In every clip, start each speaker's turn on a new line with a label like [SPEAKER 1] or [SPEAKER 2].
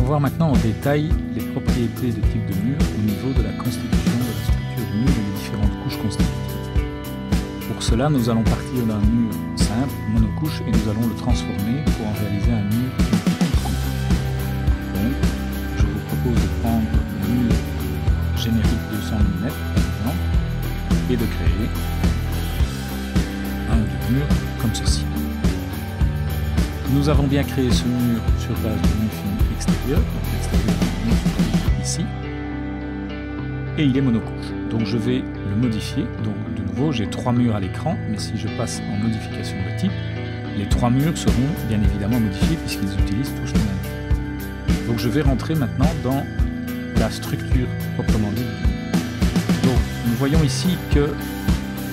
[SPEAKER 1] voir maintenant en détail les propriétés de type de mur au niveau de la constitution de la structure du mur et les différentes couches constitutives. Pour cela, nous allons partir d'un mur simple, monocouche, et nous allons le transformer pour en réaliser un mur multicouche. Donc, je vous propose de prendre le mur générique 200 mm, par exemple, et de créer un ou deux murs comme ceci. Nous avons bien créé ce mur sur base de mur fini extérieur, donc l'extérieur du mur se trouve ici, et il est monocouche. Donc je vais le modifier. Donc de nouveau, j'ai 3 murs à l'écran, mais si je passe en modification de type, les 3 murs seront bien évidemment modifiés puisqu'ils utilisent tous le même. Donc je vais rentrer maintenant dans la structure proprement dite. Donc nous voyons ici que,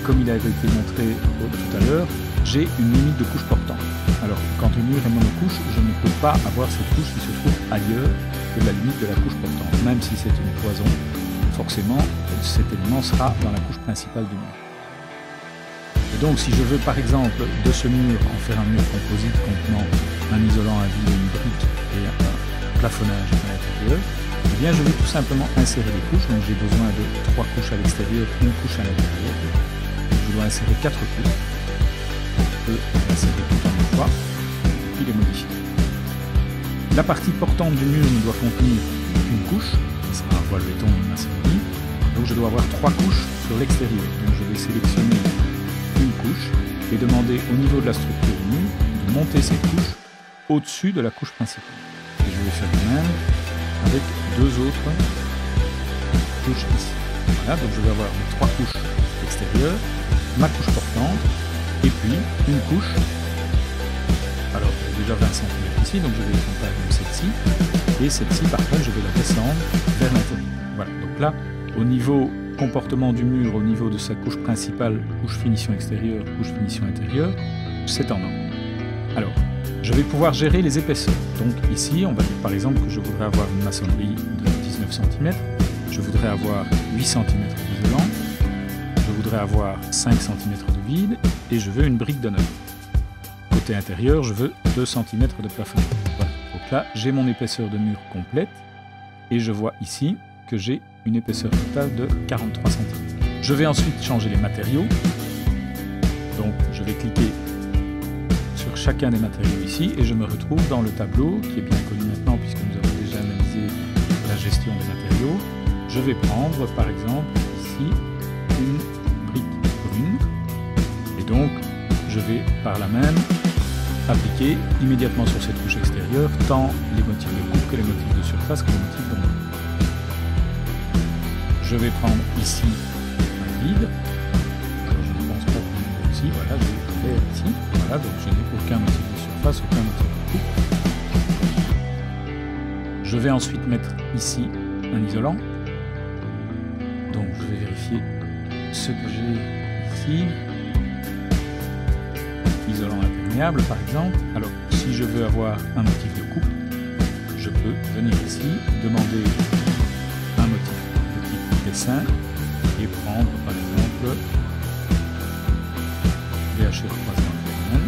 [SPEAKER 1] comme il avait été montré tout à l'heure, j'ai une limite de couche portante. Alors, quand le mur est monocouche, je ne peux pas avoir cette couche qui se trouve ailleurs que la limite de la couche portante. Même si c'est une cloison, forcément, cet élément sera dans la couche principale du mur. Et donc, si je veux, par exemple, de ce mur en faire un mur composite contenant un isolant à vide, une brique et un plafonnage à l'intérieur, eh bien, je vais tout simplement insérer les couches. Donc, j'ai besoin de 3 couches à l'extérieur, une couche à l'intérieur. Je dois insérer 4 couches. Je peux insérer tout en une fois, il est modifié. La partie portante du mur ne doit contenir qu'une couche, qui sera un voile béton ou une maçonnerie, donc je dois avoir 3 couches sur l'extérieur. Donc je vais sélectionner une couche et demander au niveau de la structure du mur de monter cette couche au-dessus de la couche principale. Et je vais faire de même avec 2 autres couches ici. Voilà, donc je vais avoir mes 3 couches extérieures, ma couche portante, et puis une couche. Alors j'ai déjà 20 cm ici, donc je vais prendre par exemple celle-ci, et celle-ci par contre je vais la descendre vers l'intérieur. Voilà, donc là au niveau comportement du mur, au niveau de sa couche principale, couche finition extérieure, couche finition intérieure, c'est en ordre. Alors je vais pouvoir gérer les épaisseurs. Donc ici on va dire par exemple que je voudrais avoir une maçonnerie de 19 cm, je voudrais avoir 8 cm d'isolant, je voudrais avoir 5 cm de vide et je veux une brique de 9. Côté intérieur, je veux 2 cm de plafond. Voilà. Donc là, j'ai mon épaisseur de mur complète et je vois ici que j'ai une épaisseur totale de 43 cm. Je vais ensuite changer les matériaux. Donc je vais cliquer sur chacun des matériaux ici et je me retrouve dans le tableau qui est bien connu maintenant puisque nous avons déjà analysé la gestion des matériaux. Je vais prendre par exemple ici une brique brune et donc je vais par là même appliquer immédiatement sur cette couche extérieure tant les motifs de coupe que les motifs de surface que les motifs de montre. Je vais prendre ici un vide. Alors, je ne pense pas que ici, voilà, je vais faire ici. Voilà, donc je n'ai aucun motif de surface, aucun motif de coupe. Je vais ensuite mettre ici un isolant. Donc je vais vérifier ce que j'ai ici. Isolant imperméable par exemple. Alors si je veux avoir un motif de coupe, je peux venir ici, demander un motif de type dessin et prendre par exemple VHR 301.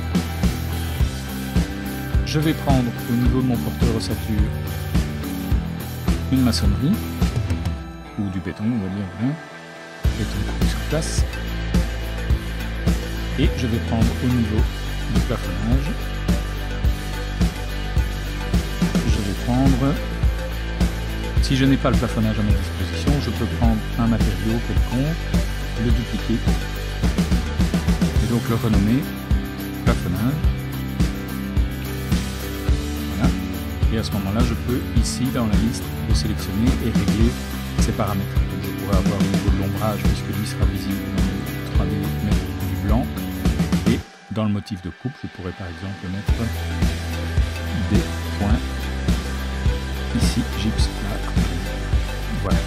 [SPEAKER 1] Je vais prendre au niveau de mon porteur ossature une maçonnerie ou du béton, on va dire, hein, béton coupé sur place. Et je vais prendre au niveau du plafonnage, je vais prendre, si je n'ai pas le plafonnage à ma disposition, je peux prendre un matériau quelconque, le dupliquer, et donc le renommer plafonnage. Voilà. Et à ce moment-là, je peux ici dans la liste de sélectionner et régler ces paramètres. Donc je pourrais avoir au niveau de l'ombrage, puisque lui sera visible dans le 3D, mettre du blanc. Et dans le motif de coupe, je pourrais par exemple mettre des points ici, gypse là. Voilà.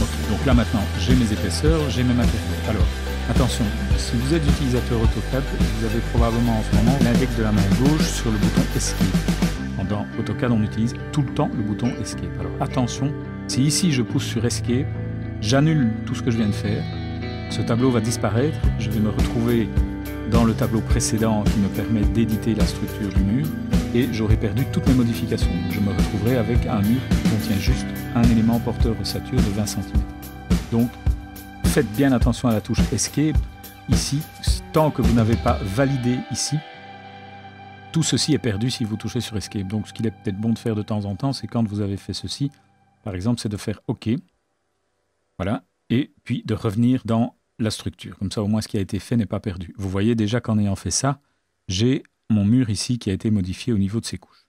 [SPEAKER 1] Ok, donc là maintenant, j'ai mes épaisseurs, j'ai mes matériaux. Alors, attention, si vous êtes utilisateur AutoCAD, vous avez probablement en ce moment l'index de la main gauche sur le bouton Escape. Dans AutoCAD, on utilise tout le temps le bouton Escape. Alors attention, si ici je pousse sur Escape, j'annule tout ce que je viens de faire. Ce tableau va disparaître, je vais me retrouver dans le tableau précédent qui me permet d'éditer la structure du mur. et j'aurais perdu toutes mes modifications. Je me retrouverai avec un mur qui contient juste un élément porteur ossature de 20 cm. Donc, faites bien attention à la touche Escape. Ici, tant que vous n'avez pas validé ici, tout ceci est perdu si vous touchez sur Escape. Donc, ce qu'il est peut-être bon de faire de temps en temps, c'est quand vous avez fait ceci, par exemple, c'est de faire OK. Voilà. Et puis de revenir dans la structure. Comme ça, au moins, ce qui a été fait n'est pas perdu. Vous voyez déjà qu'en ayant fait ça, j'ai mon mur ici qui a été modifié au niveau de ses couches.